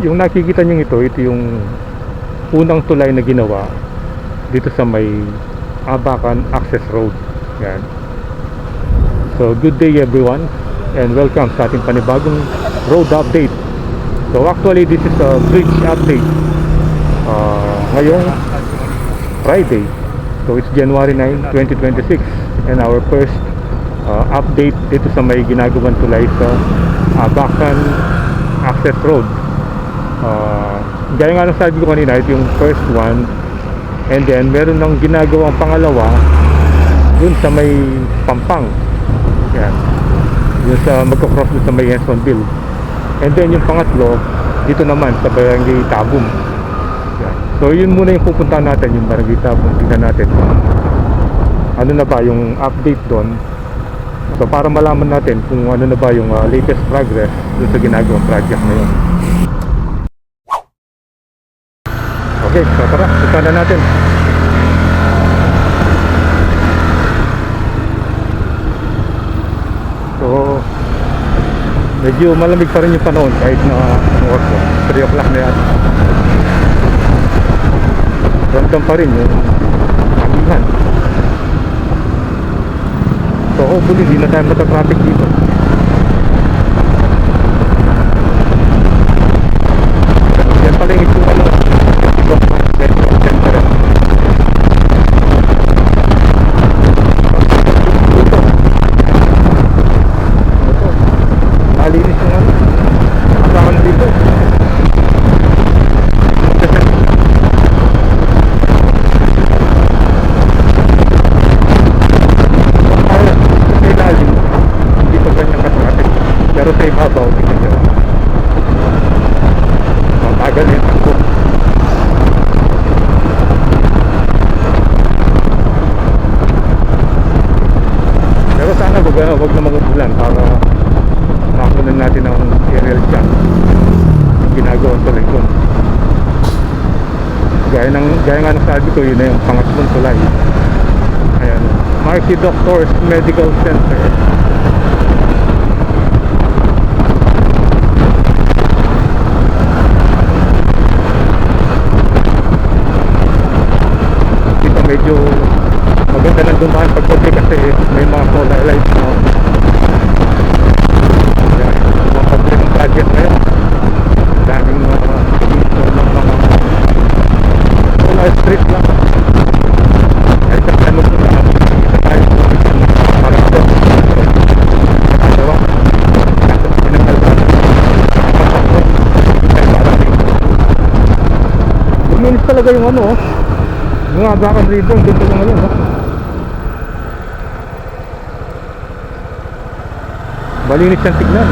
Yung nakikita nyo ito yung unang tulay na ginawa dito sa may Abacan Access Road. Yan. So good day everyone and welcome sa ating panibagong road update. So actually this is a bridge update ngayong Friday. So it's January 9, 2026 and our first update dito sa may ginagawang tulay sa Abacan Access Road. Gaya nga ng sabi ko kanina, ito yung first one, and then meron ng ginagawang pangalawa dun sa may Pampang. Yan, dun sa magkakross dun sa may Hensonville, and then yung pangatlo dito naman sa Barangay Tabum. Yan. So yun muna yung pupuntahan natin, yung Barangay Tabum. Tingnan natin ano na ba yung update doon, so para malaman natin kung ano na ba yung latest progress dun sa ginagawang project na yun. Okay, so tara, punta na natin. So medyo malamig pa rin yung panahon kahit na oras ko, 3 o'clock na yan. Ramdam pa rin yung hangin. So hopefully hindi na tayo matatraffic dito. Yan pala yung ito ano, malinis yung ano, asahan dito. Sa ilalim hindi pa ganyan ka-traffic, pero sa ibabaw tingnan nyo, matagal yun ako. Pero sana wag na mag-ulan para makakunan natin ang aerial shot yung ginagawa sa likod. Gaya nga ng sabi ko, yun na yung pangatlong tulay. Ayan, Marquis Doctors Medical Center. Dito medyo maganda ng dumaan pagkabi kasi may mga solar lights na project na yun. Daming solar street lang. Ay sa ano po na isa tayo para ito nakagawa nasa pinakalban ay parang luminis talaga yung ano yung Abacan River. Dito lang ngayon malinis yung tignan.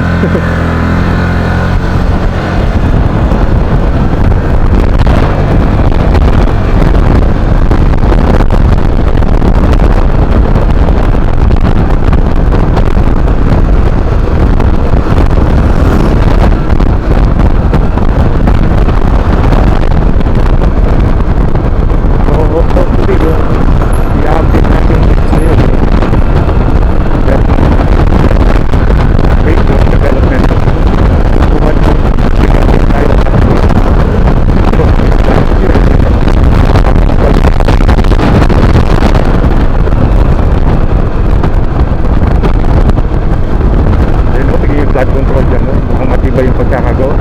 Flood control dyan, no? Mukhang matibay yung pagkakagawa.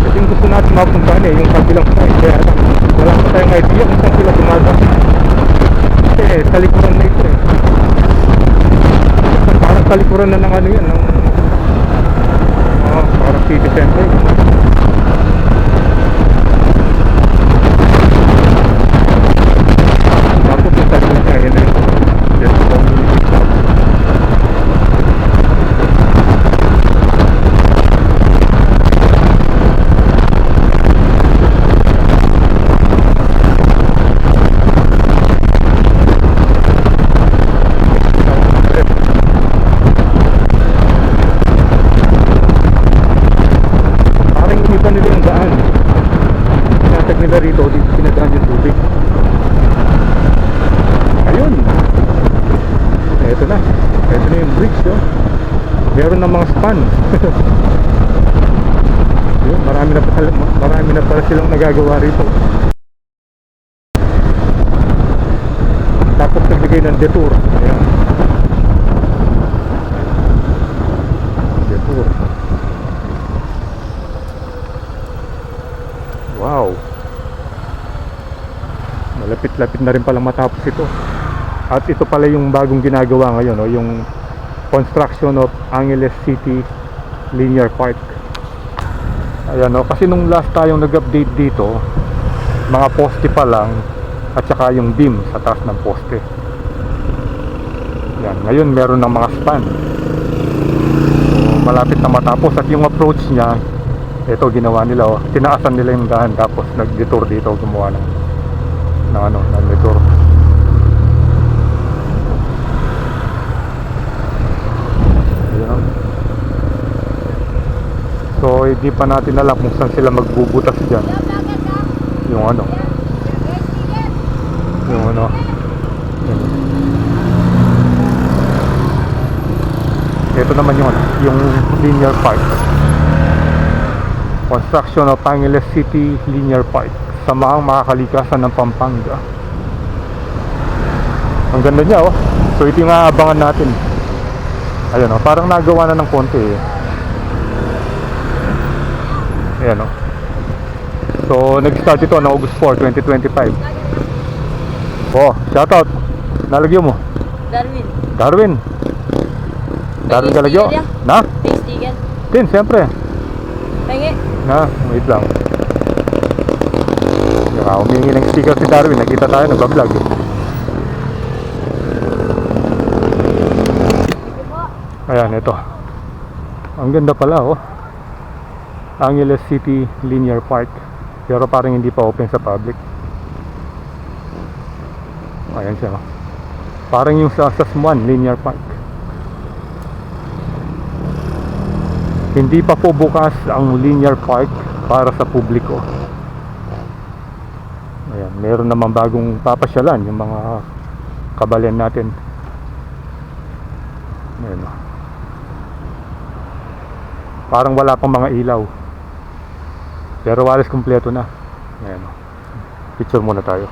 Kasi yung gusto natin mapuntahan yung kabilang side, kaya wala pa tayong idea kung saan sila dumadaan. Kasi sa likuran na ito parang sa likuran na ng ano yan, ng parang city center. Tapos yung sabi niya, yun na yung Yun, marami na pala silang nagagawa rito. Tapos nagbigay ng detour. Ayan. Detour. Wow. Malapit-lapit na rin palang matapos ito. At ito pala yung bagong ginagawa ngayon, no? Yung construction of Angeles City Linear Park. Ayan, no? Kasi nung last tayong nag-update dito, mga poste pa lang at saka yung beam sa taas ng poste. Yan, ngayon meron ng mga span. So, malapit na matapos. At yung approach niya, ito ginawa nila, oh. Tinaasan nila yung daan, tapos nag-detour dito, gumawa ng detour. Ayan. So hindi pa natin alam kung saan sila magbubutas dyan. Yung ano, yan. Ito naman yung linear park. Construction of Angeles City Linear Park, Samahang Makakalikasan ng Pampanga. Ang ganda niya, oh. So ito yung aabangan natin. Ayan, oh, parang nagawa na ng konti, eh. Ayan, oh. So nag-start ito na August 4, 2025. Oh, shoutout. Nalagyo mo? Darwin Galagyo? Na? Tin, siyempre. Pengi. Na, wait lang. Humingi ng sticker si Darwin. Nakita tayo, nag-vlog. Ayan, ito. Ang ganda pala, oh. Angeles City Linear Park. Pero parang hindi pa open sa public. Ayan siya, oh. Parang yung sa Sasmuan Linear Park. Hindi pa po bukas ang linear park para sa publiko. Ayan, meron naman bagong papasyalan yung mga kabayan natin. Ayan, oh. Parang wala pang mga ilaw, pero walis kumpleto na. Ayan, oh. Picture muna tayo.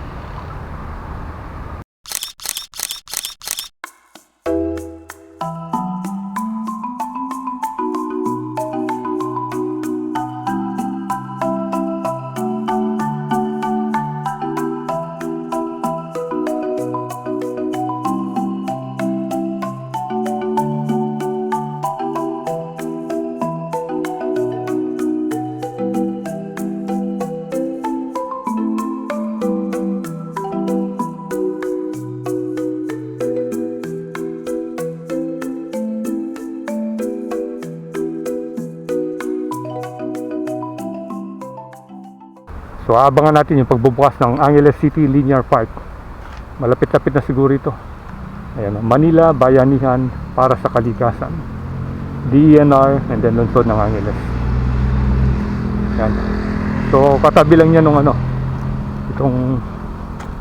So abangan natin yung pagbubukas ng Angeles City Linear Park. Malapit-lapit na siguro ito. Ayan, Manila Bayanihan para sa Kalikasan, DENR, and then lungsod ng Angeles. Ayan. So katabi lang niya nung itong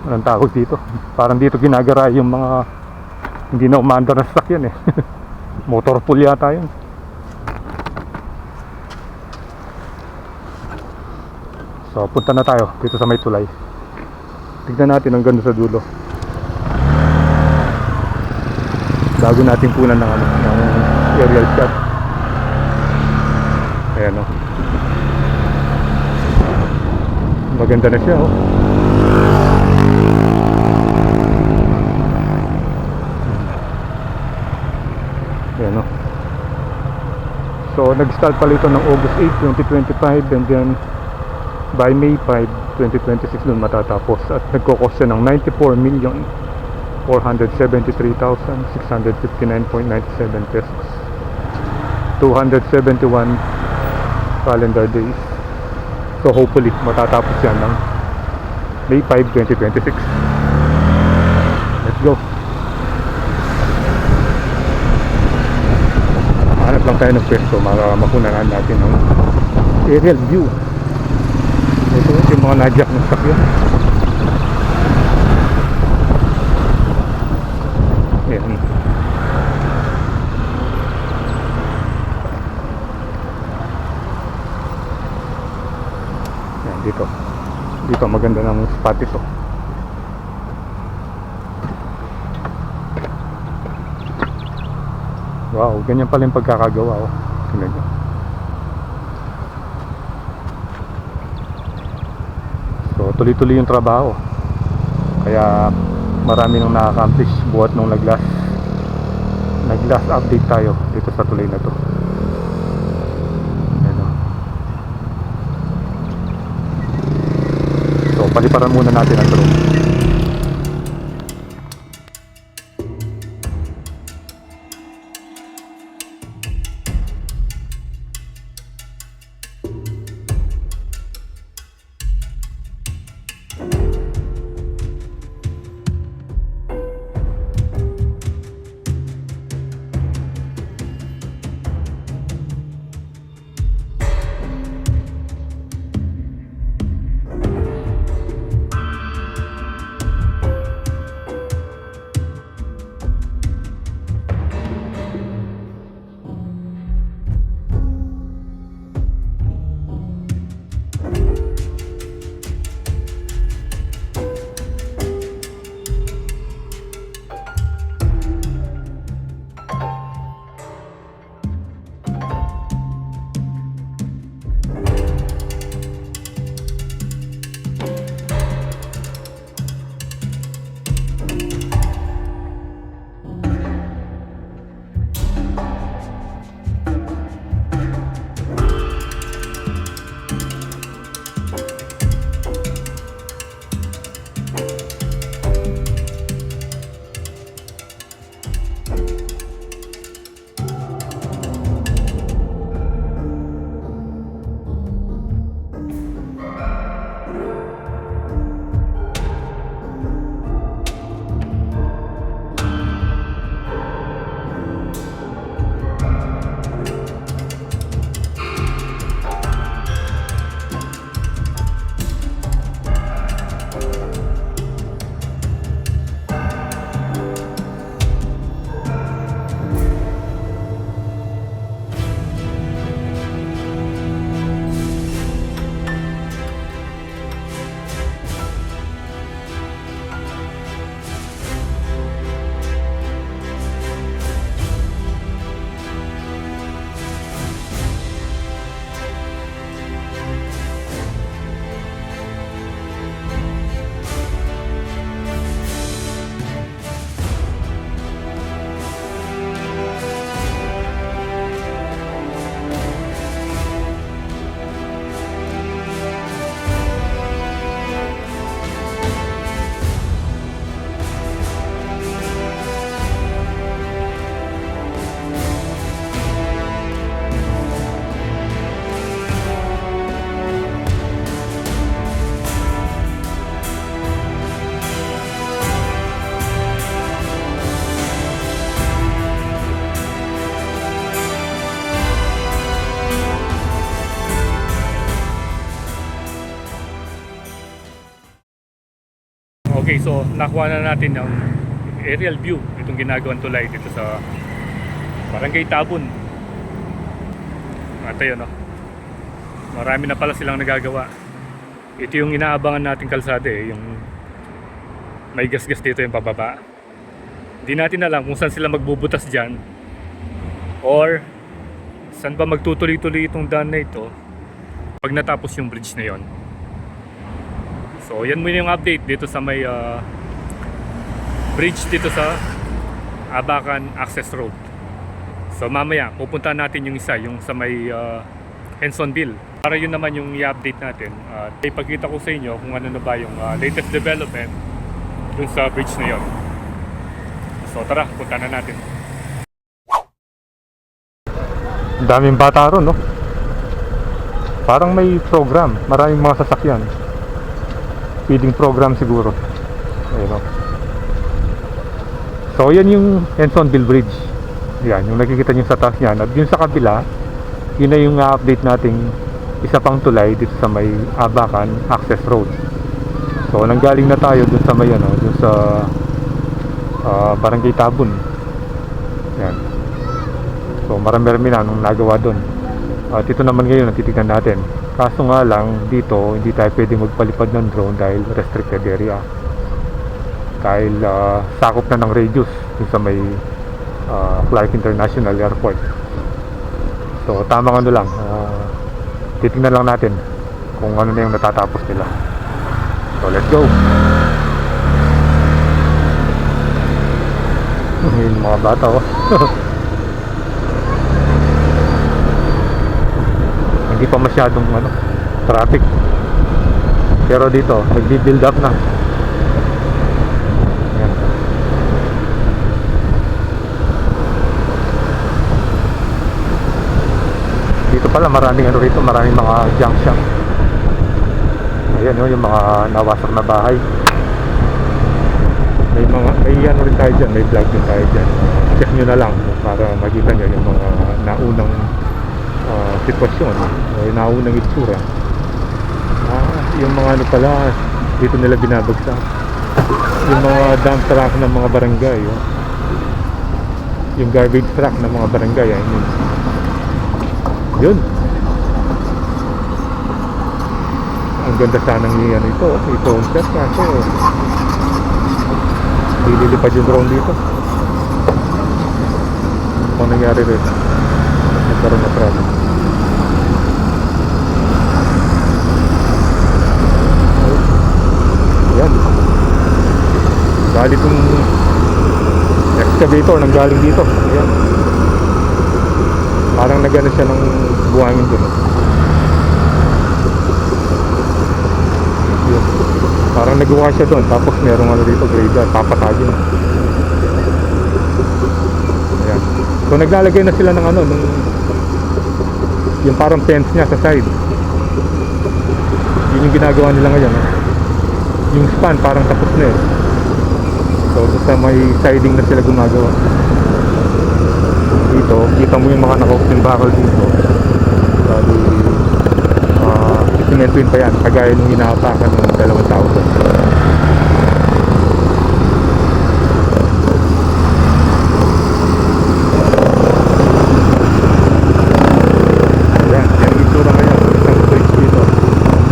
anong tawag dito, parang dito ginagara yung mga hindi na umaandar na sasakyan, eh. Motor pool yata yun. So punta na tayo dito sa may tulay. Tignan natin ang ganda sa dulo. Bago natin kunan ng aerial shot. Ayan, oh. Maganda na siya, oh. Ayan, oh. So nag-start pala ito ng August 8, 2025, and then by May 5, 2026 dun matatapos. At nagkokos siya ng 94,473,659.97 pesos. 271 calendar days. So hopefully matatapos yan ng May 5, 2026. Let's go. Hanap lang tayo ng pwesto para makunahan natin ng aerial view. Ito yung mga nadyak ng sakyan. Ayan. dito. Dito maganda ng spot ito. Wow, ganyan pala yung pagkakagawa, oh. Tingnan nyo. So tuloy-tuloy yung trabaho. Kaya marami nang nakaka-accomplish buhat nung nag-last update tayo dito sa tulay na to. Ayan, oh. So paliparan muna natin ang drone. Okay, so nakuha na natin ng aerial view itong ginagawang tulay dito sa Barangay Tabon. At ayun, no? Marami na pala silang nagagawa. Ito yung inaabangan nating kalsada, yung may gas-gas dito yung pababa. Hindi natin alam kung saan sila magbubutas dyan or saan ba magtutuloy-tuloy itong daan na ito pag natapos yung bridge na yon. So yan muna yung update dito sa may bridge dito sa Abacan Access Road. So mamaya pupuntahan natin yung isa, yung sa may Hensonville. Para yun naman yung i-update natin. Ipagkita ko sa inyo kung ano na ba yung latest development dun sa bridge na yon. So tara, punta na natin. Daming bata ron, no? Parang may program, maraming mga sasakyan. Feeding program siguro. Ayun, no? So yan yung Hensonville Bridge. Yan, yung nakikita nyo sa taas niyan. At yun sa kabila, yun na yung update nating isa pang tulay dito sa may Abacan Access Road. So nanggaling na tayo dun sa may dun sa Barangay Tabon. Yan. So marami na nung nagawa dun. At ito naman ngayon ang titignan natin Kaso nga lang dito hindi tayo pwede magpalipad ng drone dahil restricted area, dahil sakop na ng radius dun sa may Clark International Airport. So tamang ano lang, titingnan lang natin kung ano na yung natatapos nila. So let's go. Yung mga bata oh. Hindi pa masyadong traffic, pero dito nagbi-build up na. Ayan. Dito pala maraming rito, maraming mga junk shop. Ayan yung mga nawasak na bahay. May rin tayo dyan, may vlog din tayo dyan. Check nyo na lang para makita nyo yung mga naunang sitwasyon o yung naunang itsura. Yung mga pala dito nila binabagsak yung mga dump truck ng mga barangay, yung garbage truck ng mga barangay. Yun, ang ganda sanang ito set, kaso dililipad yung drone dito. Kung nangyari rin, nagkaroon na problem. Ayan, bali itong excavator nang galing dito. Ayan, parang nagano siya ng buhangin dun. Ayan, parang nagawa siya doon, tapos merong dito grader, papatagin. Ayan, so naglalagay na sila ng yung parang fence niya sa side. Yun yung ginagawa nila ngayon. Yung span parang tapos na eh. So sa may siding na sila gumagawa. Dito kita mo yung mga naka-open bakal dito. Bali simentuin pa yan, kagaya nung inahapakan ng 2,000.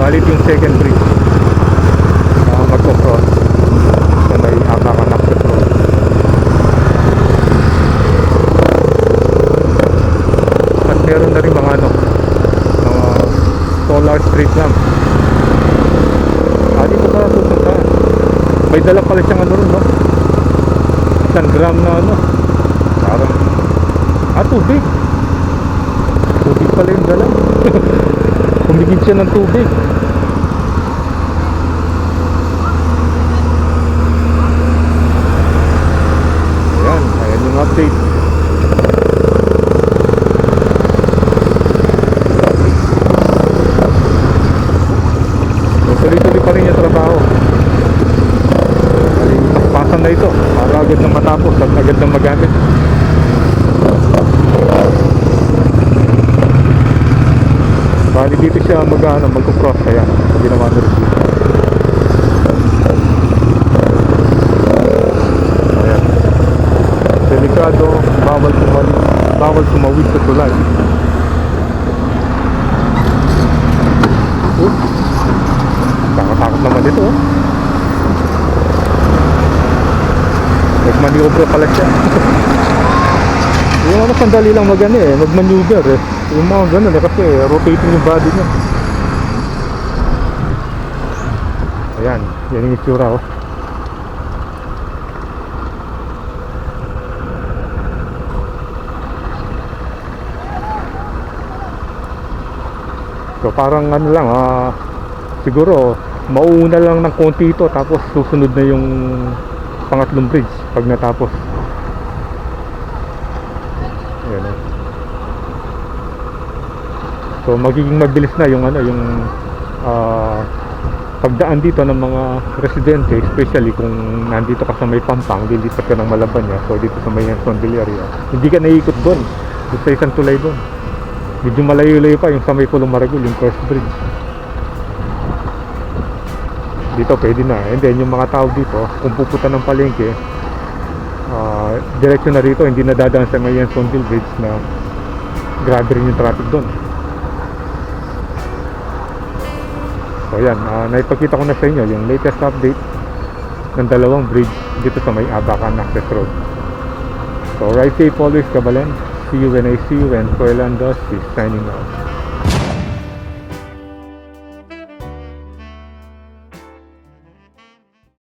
Balit yung second bridge magko-cross sa may Abacan access road. At meron na rin mga solar street lamp. Dito pa pupunta. May dala pala siyang rin, no? 1 gram na parang tubig. Tubig pala yung dala. Kumigit siya ng tubig. Ayan yung update. So tuloy-tuloy pa rin yung trabaho. Pasan na ito para agad na matapos at agad na magamit. Bali dito siya magko-cross, kaya ginawa na rin dito. Ayan, delikado, bawal tumawid sa tulay. Takot naman dito. Nagmaniobra pala siya. Yung sandali lang magmaneuver yung mga ganun kasi rotating yung body niya. Ayan, yan yung itsura So parang lang siguro mauuna lang ng konti ito, tapos susunod na yung pangatlong bridge pag natapos. Ayan. So magiging mabilis na yung pagdaan dito ng mga residente, especially kung nandito ka sa may Pampang, lilipat ka ng Malabanya. So dito sa may Sondel area, hindi ka naiikot doon sa isang tulay doon. Medyo malayo-layo pa yung sa may Pulong Maragul, yung first bridge. Dito pwede na. And then yung mga tao dito, kung pupunta ng palengke, diretso na rito, hindi na dadaan sa may Sondel bridge na grabe rin yung traffic doon. So yan, naipakita ko na sa inyo yung latest update ng dalawang bridge dito sa may Abacan Access Road. So ride safe always, Kabalan. See you when I see you, and Froilan Dos is signing out.